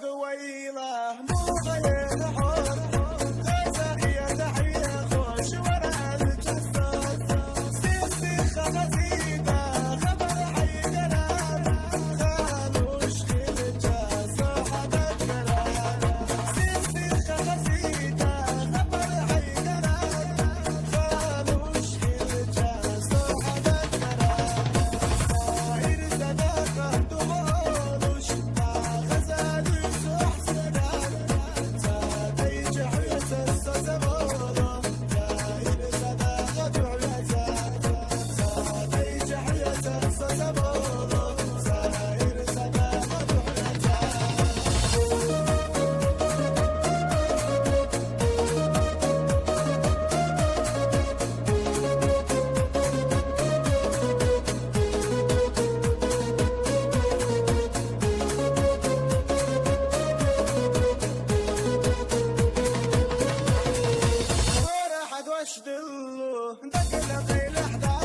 طويلة مو غير حر تحية تحية خوش ورا الجسد سيسي خمسيدة خبر حيدنا خانوش كل جاس حدا الكلام سيسي خمسيدة خبر حيدنا خانوش كل جاس حدا الكلام صاير صداقة دموش واش دلو دق لقي الأحداث